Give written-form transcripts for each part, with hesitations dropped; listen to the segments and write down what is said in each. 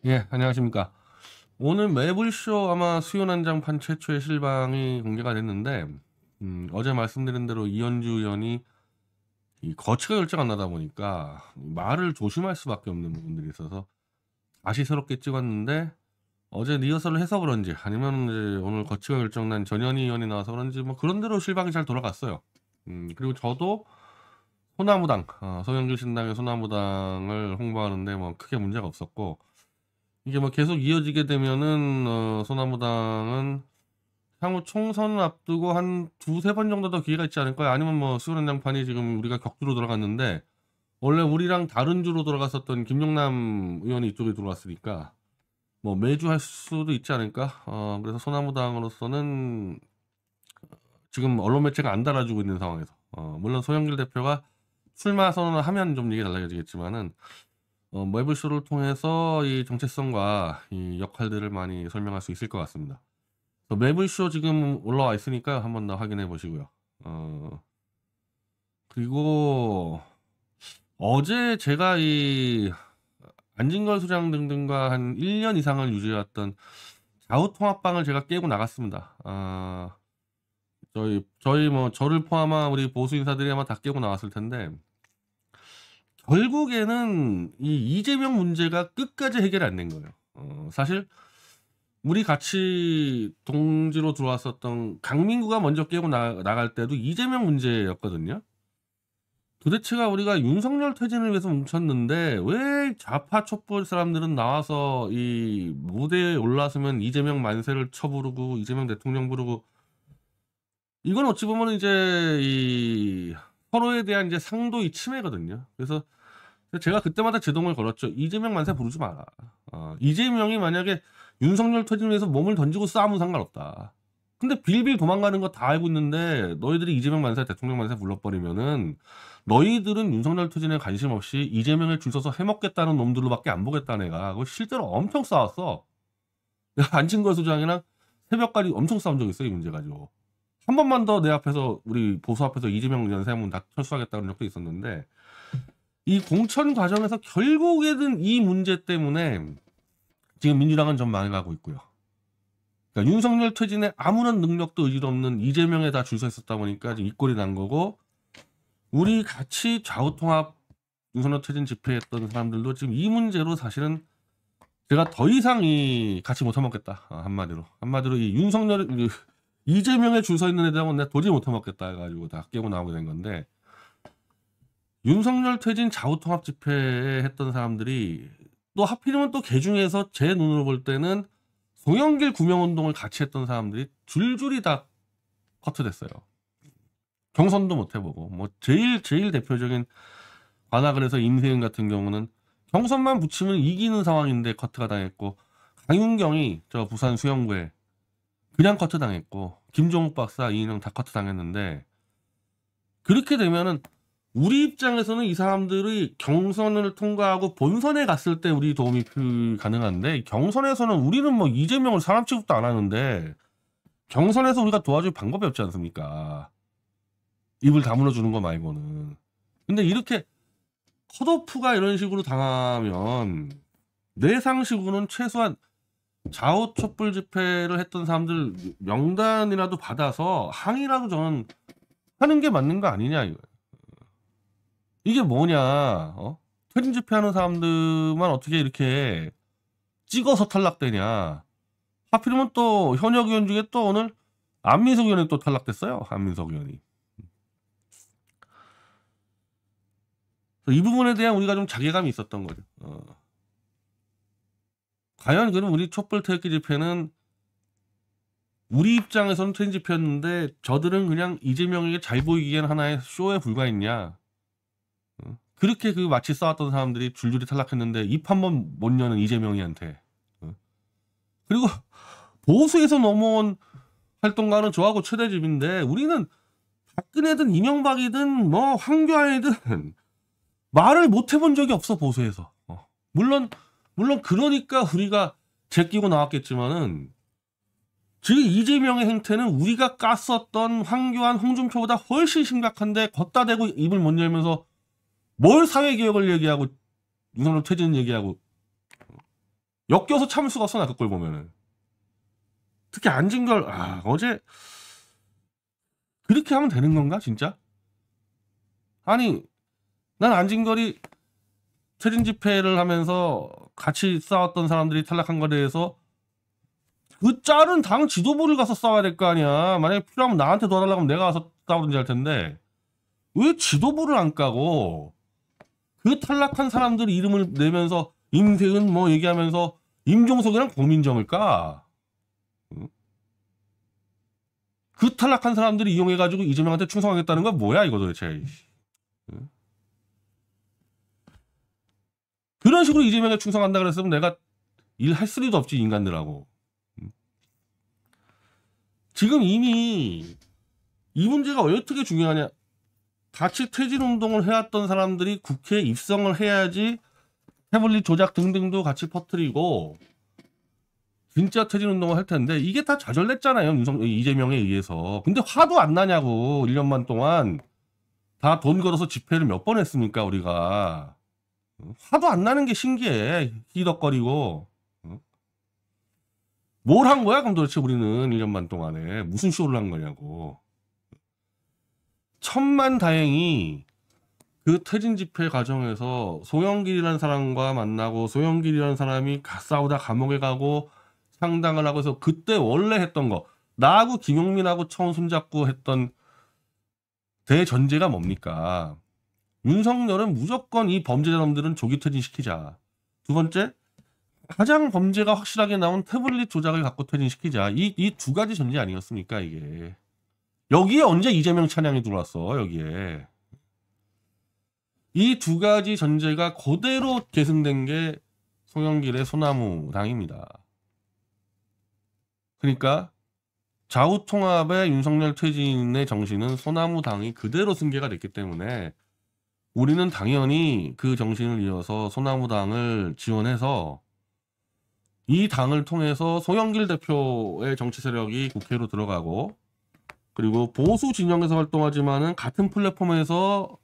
예, 안녕하십니까. 오늘 매불쇼 아마 수요 난장판 최초의 실방이 공개가 됐는데, 어제 말씀드린 대로 이현주 의원이 이 거치가 결정 안 나다 보니까 말을 조심할 수밖에 없는 부분들이 있어서 다시 새롭게 찍었는데, 어제 리허설을 해서 그런지 아니면 이제 오늘 거치가 결정난 전현희 의원이 나와서 그런지 뭐 그런 대로 실방이 잘 돌아갔어요. 그리고 저도 소나무당, 서영길 신당의 소나무당을 홍보하는데 뭐 크게 문제가 없었고, 이게 뭐 계속 이어지게 되면은 소나무당은 향후 총선을 앞두고 한 두세 번 정도 더 기회가 있지 않을까요? 아니면 뭐 수요연장판이 지금 우리가 격주로 들어갔는데 원래 우리랑 다른 주로 들어갔었던 김용남 의원이 이쪽에 들어왔으니까 뭐 매주 할 수도 있지 않을까? 그래서 소나무당으로서는 지금 언론 매체가 안 달아주고 있는 상황에서 물론 소영길 대표가 출마 선언을 하면 좀 얘기 달라지겠지만은 매불쇼를 통해서 이 정체성과 이 역할들을 많이 설명할 수 있을 것 같습니다. 매불쇼 지금 올라와 있으니까 한번 더 확인해 보시고요. 그리고 어제 제가 이 안진걸 소장 등등과 한 1년 이상을 유지해왔던 좌우통합방을 제가 깨고 나갔습니다. 저희 뭐 저를 포함한 우리 보수 인사들이 아마 다 깨고 나왔을 텐데 결국에는 이 이재명 문제가 끝까지 해결이 안 된 거예요. 사실 우리 같이 동지로 들어왔었던 강민구가 먼저 깨고 나갈 때도 이재명 문제였거든요. 도대체가 우리가 윤석열 퇴진을 위해서 뭉쳤는데 왜 좌파 촛불 사람들은 나와서 이 무대에 올라서면 이재명 만세를 쳐부르고 이재명 대통령 부르고, 이건 어찌 보면 이제 이 서로에 대한 이제 상도의 침해거든요. 그래서 제가 그때마다 제동을 걸었죠. 이재명 만세 부르지 마라. 이재명이 만약에 윤석열 퇴진을 위해서 몸을 던지고 싸우면 상관없다. 근데 빌빌 도망가는 거 다 알고 있는데 너희들이 이재명 만세, 대통령 만세 불러버리면은 너희들은 윤석열 퇴진에 관심 없이 이재명을 줄 서서 해먹겠다는 놈들로밖에 안 보겠다 내가. 그거 실제로 엄청 싸웠어. 안진걸 소장이랑 새벽까지 엄청 싸운 적 있어요, 이 문제 가지고. 한 번만 더 내 앞에서 우리 보수 앞에서 이재명 연쇄문 다 철수하겠다는 적도 있었는데, 이 공천 과정에서 결국에는 이 문제 때문에 지금 민주당은 좀 망해가고 있고요. 그러니까 윤석열 퇴진에 아무런 능력도 의지도 없는 이재명에 다 줄 서 있었다 보니까 지금 이 꼴이 난 거고, 우리 같이 좌우통합 윤석열 퇴진 집회했던 사람들도 지금 이 문제로 사실은 제가 더 이상 이 같이 못 해먹겠다. 한마디로 이 윤석열 이재명에 줄 서 있는 애들하고는 내가 도저히 못 해먹겠다 해가지고 다 깨고 나오게 된 건데, 윤석열 퇴진 좌우통합 집회에 했던 사람들이 또 하필이면 또 개 중에서 제 눈으로 볼 때는 송영길 구명운동을 같이 했던 사람들이 줄줄이 다 커트됐어요. 경선도 못 해보고, 뭐 제일 대표적인 관악을에서 임세은 같은 경우는 경선만 붙이면 이기는 상황인데 커트가 당했고, 강윤경이 저 부산 수영구에 그냥 커트 당했고, 김종욱 박사, 이인영 다 커트 당했는데, 그렇게 되면은 우리 입장에서는 이 사람들이 경선을 통과하고 본선에 갔을 때 우리 도움이 가능한데, 경선에서는 우리는 뭐 이재명을 사람 취급도 안 하는데 경선에서 우리가 도와줄 방법이 없지 않습니까? 입을 다물어 주는 거 말고는. 근데 이렇게 컷오프가 이런 식으로 당하면 내 상식으로는 최소한 좌우 촛불 집회를 했던 사람들 명단이라도 받아서 항의라도 저는 하는 게 맞는 거 아니냐 이거예요. 이게 뭐냐, 퇴진 집회하는 사람들만 어떻게 이렇게 찍어서 탈락되냐. 하필이면 또 현역 의원 중에 또 오늘 안민석 의원이 또 탈락됐어요. 안민석 의원이. 이 부분에 대한 우리가 좀 자괴감이 있었던 거죠. 과연 그럼 우리 촛불 태극기 집회는 우리 입장에서는 퇴진 집회였는데 저들은 그냥 이재명에게 잘 보이기엔 하나의 쇼에 불과했냐. 그렇게 그 마치 싸웠던 사람들이 줄줄이 탈락했는데 입 한 번 못 여는 이재명이한테. 그리고 보수에서 넘어온 활동가는 저하고 최대집인데, 우리는 박근혜든 이명박이든 뭐 황교안이든 말을 못 해본 적이 없어, 보수에서. 물론 그러니까 우리가 제끼고 나왔겠지만은, 지금 이재명의 행태는 우리가 깠었던 황교안, 홍준표보다 훨씬 심각한데 걷다 대고 입을 못 열면서 뭘 사회개혁을 얘기하고 윤석열 퇴진 얘기하고 엮여서 참을 수가 없어, 나 그걸 보면은. 특히 안진걸, 어제 그렇게 하면 되는 건가 진짜? 아니, 난 안진걸이 퇴진 집회를 하면서 같이 싸웠던 사람들이 탈락한 거에 대해서 그 짤은 당 지도부를 가서 싸워야 될 거 아니야. 만약에 필요하면 나한테 도와달라고 하면 내가 가서 싸우든지 할 텐데 왜 지도부를 안 까고 그 탈락한 사람들 이름을 내면서 임세은 뭐 얘기하면서 임종석이랑 고민정을 까? 응? 그 탈락한 사람들이 이용해가지고 이재명한테 충성하겠다는 건 뭐야 이거 도대체. 응? 그런 식으로 이재명에 충성한다 그랬으면 내가 일할 리도 없지 인간들하고. 지금 이미 이 문제가 왜 어떻게 중요하냐. 같이 퇴진운동을 해왔던 사람들이 국회에 입성을 해야지 태블릿 조작 등등도 같이 퍼뜨리고 진짜 퇴진운동을 할 텐데 이게 다 좌절됐잖아요. 이재명에 의해서. 근데 화도 안 나냐고. 1년만 동안 다 돈 걸어서 집회를 몇 번 했습니까 우리가. 화도 안 나는 게 신기해. 희덕거리고. 뭘 한 거야 그럼 도대체 우리는 1년만 동안에. 무슨 쇼를 한 거냐고. 천만다행히 그 퇴진 집회 과정에서 소영길이라는 사람과 만나고 소영길이라는 사람이 싸우다 감옥에 가고 상당을 하고 해서 그때 원래 했던 거 나하고 김용민하고 처음 손잡고 했던 대전제가 뭡니까? 윤석열은 무조건 이 범죄자놈들은 조기 퇴진시키자. 두 번째, 가장 범죄가 확실하게 나온 태블릿 조작을 갖고 퇴진시키자. 이 두 가지 전제 아니었습니까 이게. 여기에 언제 이재명 찬양이 들어왔어 여기에. 이 두 가지 전제가 그대로 계승된 게 송영길의 소나무당입니다. 그러니까 좌우통합의 윤석열 퇴진의 정신은 소나무당이 그대로 승계가 됐기 때문에 우리는 당연히 그 정신을 이어서 소나무당을 지원해서 이 당을 통해서 송영길 대표의 정치 세력이 국회로 들어가고 그리고 보수 진영에서 활동하지만은 같은 플랫폼에서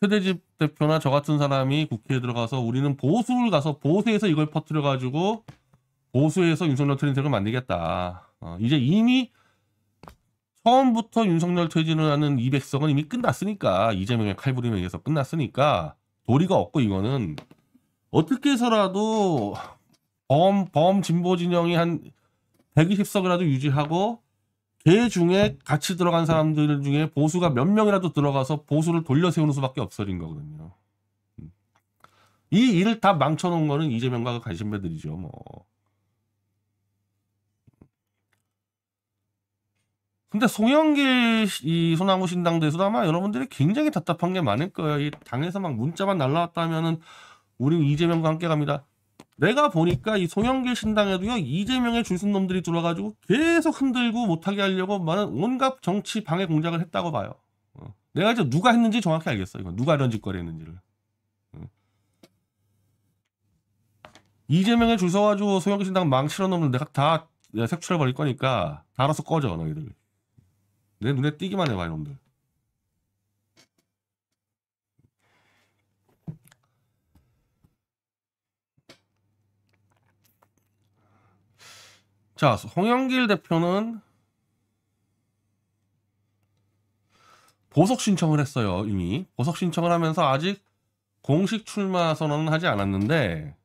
최대집 대표나 저 같은 사람이 국회에 들어가서 우리는 보수를 가서 보수에서 이걸 퍼뜨려가지고 보수에서 윤석열 퇴진세력을 만들겠다. 이제 이미 처음부터 윤석열 퇴진을 하는 200석은 이미 끝났으니까 이재명의 칼부림에 의해서 끝났으니까 도리가 없고 이거는 어떻게 해서라도 진보 진영이 한 120석이라도 유지하고 걔 중에 같이 들어간 사람들 중에 보수가 몇 명이라도 들어가서 보수를 돌려 세우는 수밖에 없어진 거거든요. 이 일을 다 망쳐놓은 거는 이재명과 그 관심배들이죠. 뭐. 근데 송영길 이 소나무 신당대에서도 아마 여러분들이 굉장히 답답한 게 많을 거예요. 이 당에서 막 문자만 날라왔다면은 우리는 이재명과 함께 갑니다. 내가 보니까 이 송영길 신당에도요 이재명의 줄순 놈들이 들어가지고 계속 흔들고 못하게 하려고 많은 온갖 정치 방해 공작을 했다고 봐요. 내가 이제 누가 했는지 정확히 알겠어. 이거 누가 이런 짓거리 했는지를. 이재명의 줄 서가지고 송영길 신당 망치러 놓으면 내가 다 색출해버릴 거니까 다 알아서 꺼져 너희들. 내 눈에 띄기만 해봐 이놈들. 자, 송영길 대표는 보석 신청을 했어요. 이미 보석 신청을 하면서 아직 공식 출마 선언은 하지 않았는데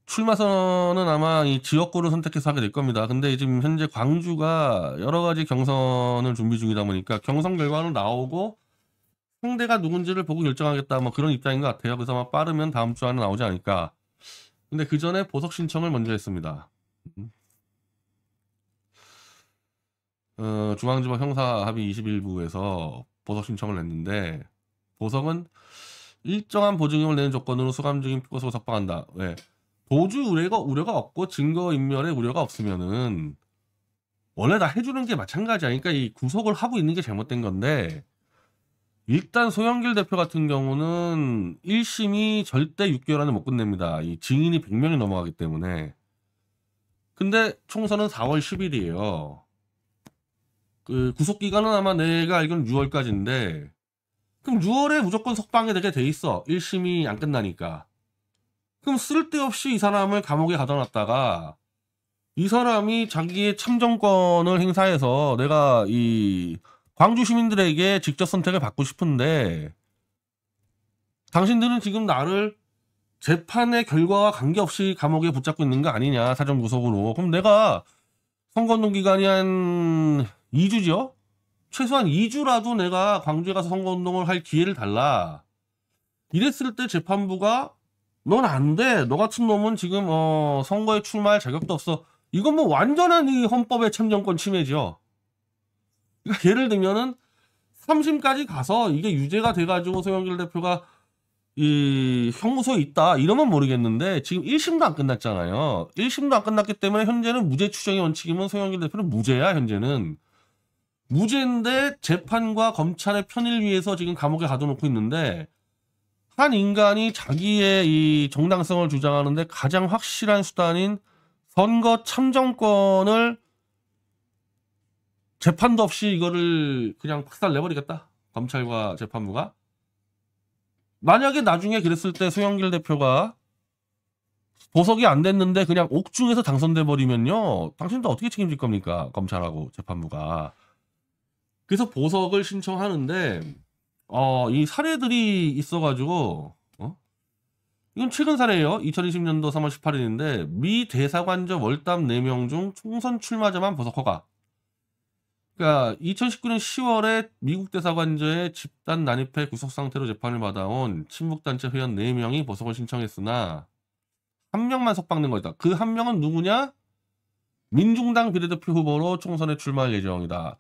출마 선언은 아마 이 지역구를 선택해서 하게 될 겁니다. 근데 지금 현재 광주가 여러 가지 경선을 준비 중이다 보니까 경선 결과는 나오고 상대가 누군지를 보고 결정하겠다 뭐 그런 입장인 것 같아요. 그래서 아마 빠르면 다음 주 안에 나오지 않을까. 근데 그 전에 보석 신청을 먼저 했습니다. 중앙지법 형사합의 21부에서 보석 신청을 냈는데 보석은 일정한 보증금을 내는 조건으로 수감 중인 피고소 석방한다. 왜? 도주 우려가 없고 증거인멸의 우려가 없으면은 원래 다 해주는 게 마찬가지야. 그러니까 이 구속을 하고 있는 게 잘못된 건데 일단 소영길 대표 같은 경우는 1심이 절대 6개월 안에 못 끝냅니다. 이 증인이 100명이 넘어가기 때문에. 근데 총선은 4월 10일이에요. 그 구속기간은 아마 내가 알기로는 6월까지인데 그럼 6월에 무조건 석방이 되게 돼 있어. 1심이 안 끝나니까. 그럼 쓸데없이 이 사람을 감옥에 가둬놨다가 이 사람이 자기의 참정권을 행사해서 내가 이 광주 시민들에게 직접 선택을 받고 싶은데 당신들은 지금 나를 재판의 결과와 관계없이 감옥에 붙잡고 있는 거 아니냐, 사전구속으로. 그럼 내가 선거운동 기간이 한 2주죠? 최소한 2주라도 내가 광주에 가서 선거운동을 할 기회를 달라. 이랬을 때 재판부가 넌 안 돼. 너 같은 놈은 지금 선거에 출마할 자격도 없어. 이건 뭐 완전한 이 헌법의 참정권 침해죠. 그러니까 예를 들면은 3심까지 가서 이게 유죄가 돼가지고 소영길 대표가 이 형무소에 있다 이러면 모르겠는데 지금 1심도 안 끝났잖아요. 1심도 안 끝났기 때문에 현재는 무죄 추정의 원칙이면 소영길 대표는 무죄야. 현재는 무죄인데 재판과 검찰의 편의를 위해서 지금 감옥에 가둬놓고 있는데 한 인간이 자기의 이 정당성을 주장하는데 가장 확실한 수단인 선거 참정권을 재판도 없이 이거를 그냥 박살 내버리겠다. 검찰과 재판부가. 만약에 나중에 그랬을 때 소영길 대표가 보석이 안 됐는데 그냥 옥중에서 당선돼 버리면요. 당신도 어떻게 책임질 겁니까? 검찰하고 재판부가. 그래서 보석을 신청하는데 이 사례들이 있어가지고 이건 최근 사례예요. 2020년도 3월 18일인데 미 대사관저 월담 4명 중 총선 출마자만 보석 허가. 그러니까 2019년 10월에 미국 대사관저에 집단 난입해 구속 상태로 재판을 받아온 친북단체 회원 4명이 보석을 신청했으나 한 명만 석방된 거다. 그 한 명은 누구냐? 민중당 비례대표 후보로 총선에 출마할 예정이다.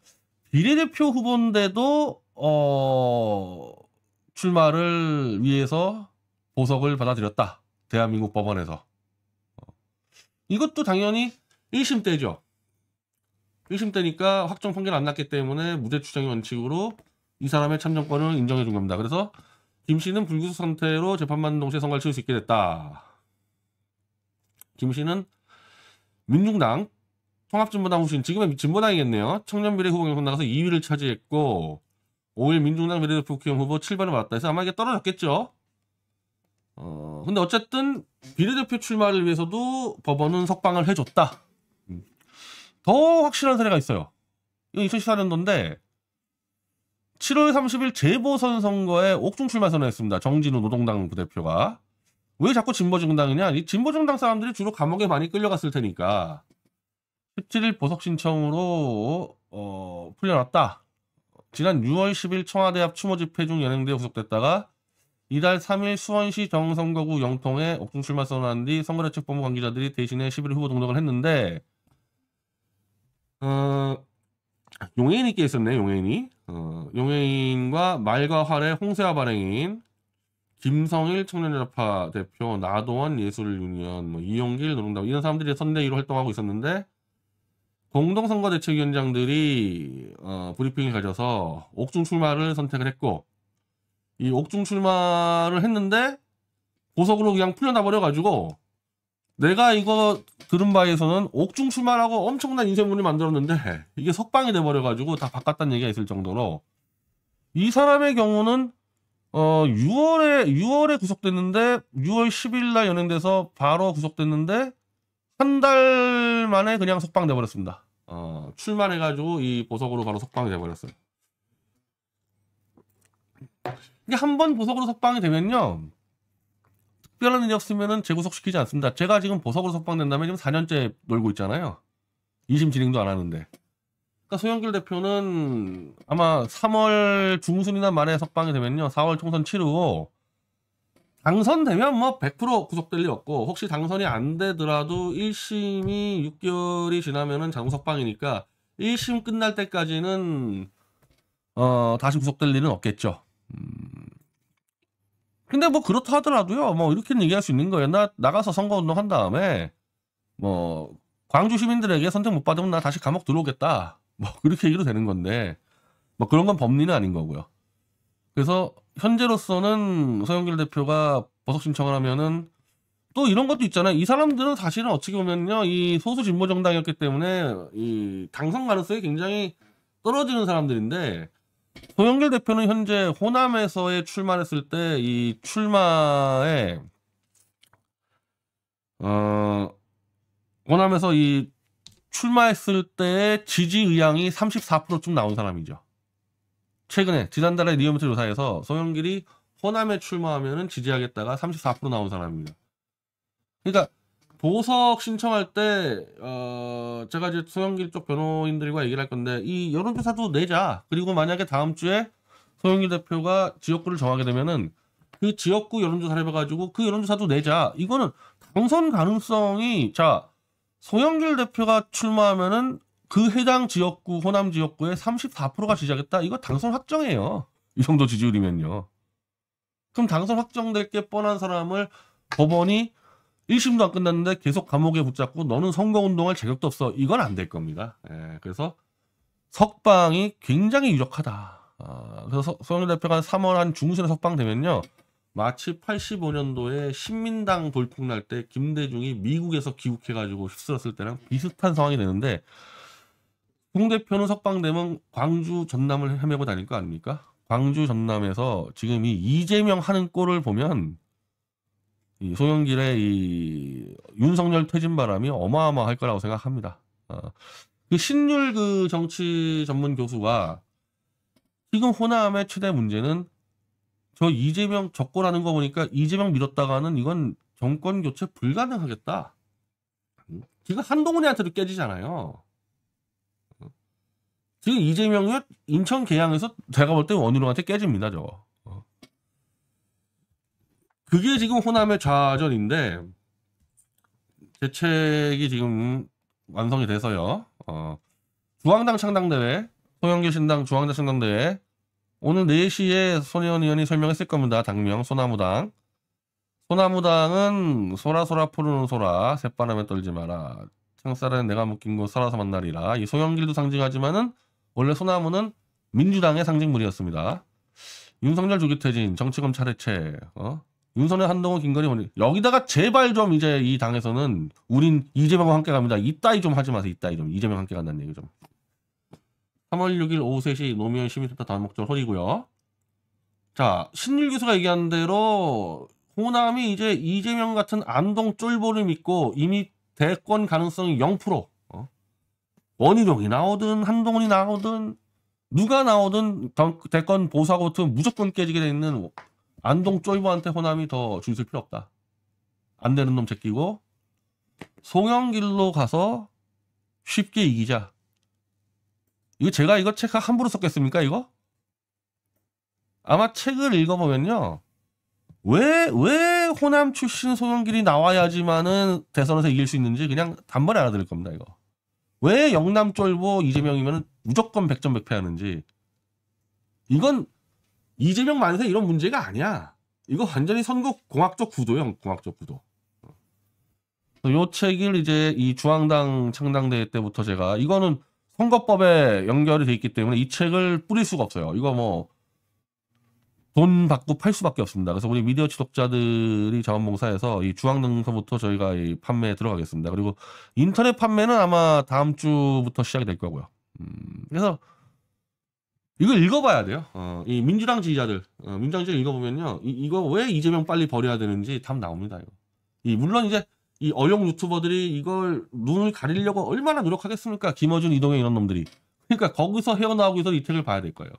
비례대표 후보인데도 출마를 위해서 보석을 받아들였다. 대한민국 법원에서. 이것도 당연히 1심 때죠. 1심 때니까 확정 판결 안 났기 때문에 무죄 추정의 원칙으로 이 사람의 참정권을 인정해 준 겁니다. 그래서 김 씨는 불구속 상태로 재판받는 동시에 선거를 치를 수 있게 됐다. 김 씨는 민중당 통합진보당 후신, 지금의 진보당이겠네요. 청년비례 후보 경선 나가서 2위를 차지했고 5일 민중당 비례대표 국회의원 후보 7번을 받았다 해서 아마 이게 떨어졌겠죠. 근데 어쨌든 비례대표 출마를 위해서도 법원은 석방을 해줬다. 더 확실한 사례가 있어요. 이거 2014년도인데 7월 30일 재보선 선거에 옥중 출마 선언했습니다. 정진우 노동당 부대표가. 왜 자꾸 진보정당이냐? 이 진보정당 사람들이 주로 감옥에 많이 끌려갔을 테니까 17일 보석 신청으로 풀려났다. 지난 6월 10일 청와대 앞 추모 집회 중 연행되어 구속됐다가 이달 3일 수원시 정선거구 영통에 옥중 출마 선언한 뒤 선거대책본부 관계자들이 대신에 11일 후보 등록을 했는데 용해인이 꽤 있었네. 용해인이 용해인과 말과 활의 홍세화 발행인 김성일 청년연합파 대표, 나도원 예술유니언, 이용길 노동당 이런 사람들이 선대위로 활동하고 있었는데 공동선거대책위원장들이 브리핑을 가져서 옥중 출마를 선택을 했고 이 옥중 출마를 했는데 보석으로 그냥 풀려나 버려가지고 내가 이거 들은 바에서는 옥중 출마라고 엄청난 인쇄문을 만들었는데 이게 석방이 돼버려가지고 다 바꿨다는 얘기가 있을 정도로 이 사람의 경우는 6월에 구속됐는데 6월 10일 날 연행돼서 바로 구속됐는데 한 달 만에 그냥 석방돼 버렸습니다. 출마해가지고 이 보석으로 바로 석방이 돼버렸어요. 이게 한번 보석으로 석방이 되면요 특별한 일이 없으면은 재구속시키지 않습니다. 제가 지금 보석으로 석방된다면 지금 4년째 놀고 있잖아요. 2심 진행도 안 하는데. 그러니까 소영길 대표는 아마 3월 중순이나 말에 석방이 되면요 4월 총선 치르고 당선되면 뭐 100% 구속될 일 없고 혹시 당선이 안 되더라도 1심이 6개월이 지나면은 자동 석방이니까 1심 끝날 때까지는 다시 구속될 일은 없겠죠. 근데 뭐 그렇다 하더라도요 뭐 이렇게는 얘기할 수 있는 거예요. 나 나가서 선거운동 한 다음에 뭐 광주 시민들에게 선택 못 받으면 나 다시 감옥 들어오겠다 뭐 그렇게 얘기도 되는 건데 뭐 그런 건 법리는 아닌 거고요. 그래서 현재로서는 소영길 대표가 보석 신청을 하면은 또 이런 것도 있잖아요. 이 사람들은 사실은 어떻게 보면요 이 소수 진보 정당이었기 때문에 이 당선 가능성이 굉장히 떨어지는 사람들인데 소영길 대표는 현재 호남에서의 출마를 했을 때 이 출마에 어, 호남에서 이 출마했을 때의 지지 의향이 34%쯤 나온 사람이죠. 최근에 지난달에 리얼미터 조사에서 송영길이 호남에 출마하면은 지지하겠다가 34% 나온 사람입니다. 그러니까 보석 신청할 때 제가 이제 송영길 쪽 변호인들과 얘기를 할 건데 이 여론조사도 내자. 그리고 만약에 다음 주에 송영길 대표가 지역구를 정하게 되면은 그 지역구 여론조사를 해봐가지고 그 여론조사도 내자. 이거는 당선 가능성이 자 송영길 대표가 출마하면은 그 해당 지역구 호남 지역구에 34%가 지지하겠다. 이거 당선 확정이에요. 이 정도 지지율이면요. 그럼 당선 확정될 게 뻔한 사람을 법원이 1심도 안 끝났는데 계속 감옥에 붙잡고 너는 선거운동할 자격도 없어. 이건 안 될 겁니다. 예, 그래서 석방이 굉장히 유력하다. 그래서 송영길 대표가 3월 한 중순에 석방되면요. 마치 85년도에 신민당 돌풍 날 때 김대중이 미국에서 귀국해가지고 휩쓸었을 때랑 비슷한 상황이 되는데 송 대표는 석방되면 광주 전남을 헤매고 다닐 거 아닙니까? 광주 전남에서 지금 이 이재명 하는 꼴을 보면 이 송영길의 이 윤석열 퇴진 바람이 어마어마할 거라고 생각합니다. 그 신율 그 정치 전문 교수가 지금 호남의 최대 문제는 저 이재명 적고라는 거 보니까 이재명 밀었다가는 이건 정권 교체 불가능하겠다. 지금 한동훈이한테도 깨지잖아요. 지금 이재명이 인천 계양에서 제가 볼 때 원희룡한테 깨집니다, 저거. 그게 지금 호남의 좌절인데 대책이 지금 완성이 돼서요. 중앙당 창당대회, 송영길 신당 중앙당 창당대회 오늘 4시에 손혜원 의원이 설명했을 겁니다. 당명 소나무당. 소나무당은 소라소라 푸르는 소라 새바람에 떨지 마라. 창살에 내가 묶인 곳 살아서 만나리라. 이 송영길도 상징하지만은 원래 소나무는 민주당의 상징물이었습니다. 윤석열 조기퇴진, 정치검 차례체, 윤석열 한동훈 김건희 여기다가 제발 좀 이제 이 당에서는 우린 이재명과 함께 갑니다. 이따위 좀 하지 마세요. 이따위 좀 이재명 함께 간다는 얘기 좀. 3월 6일 오후 3시 노무현 시민센터 다목적 홀이고요. 자 신율 교수가 얘기한 대로 호남이 이제 이재명 같은 안동 쫄보를 믿고 이미 대권 가능성이 0%. 원희룡이 나오든 한동훈이 나오든 누가 나오든 대권 보수하고 같은 무조건 깨지게 돼 있는 안동 쫄보한테 호남이 더 줄 설 필요 없다. 안 되는 놈 제끼고 송영길로 가서 쉽게 이기자. 이거 제가 이거 책 함부로 썼겠습니까 이거? 아마 책을 읽어보면요. 왜 호남 출신 송영길이 나와야지만은 대선에서 이길 수 있는지 그냥 단번에 알아들을 겁니다 이거. 왜 영남 쫄보 이재명이면 무조건 100점 100패 하는지. 이건 이재명 만세 이런 문제가 아니야. 이거 완전히 선거 공학적 구도예요. 공학적 구도. 요 책을 이제 이 중앙당 창당대회 때부터 제가 이거는 선거법에 연결이 돼 있기 때문에 이 책을 뿌릴 수가 없어요. 이거 뭐 돈 받고 팔 수밖에 없습니다. 그래서 우리 미디어 취독자들이 자원봉사해서 이 중앙당서부터 저희가 이 판매에 들어가겠습니다. 그리고 인터넷 판매는 아마 다음 주부터 시작이 될 거고요. 그래서 이걸 읽어봐야 돼요. 이 민주당 지지자들, 민주당 지지자 읽어보면요, 이거 왜 이재명 빨리 버려야 되는지 답 나옵니다. 이거. 물론 이제 이 어용 유튜버들이 이걸 눈을 가리려고 얼마나 노력하겠습니까? 김어준, 이동영 이런 놈들이. 그러니까 거기서 헤어나오기 위해서 이 책을 봐야 될 거예요.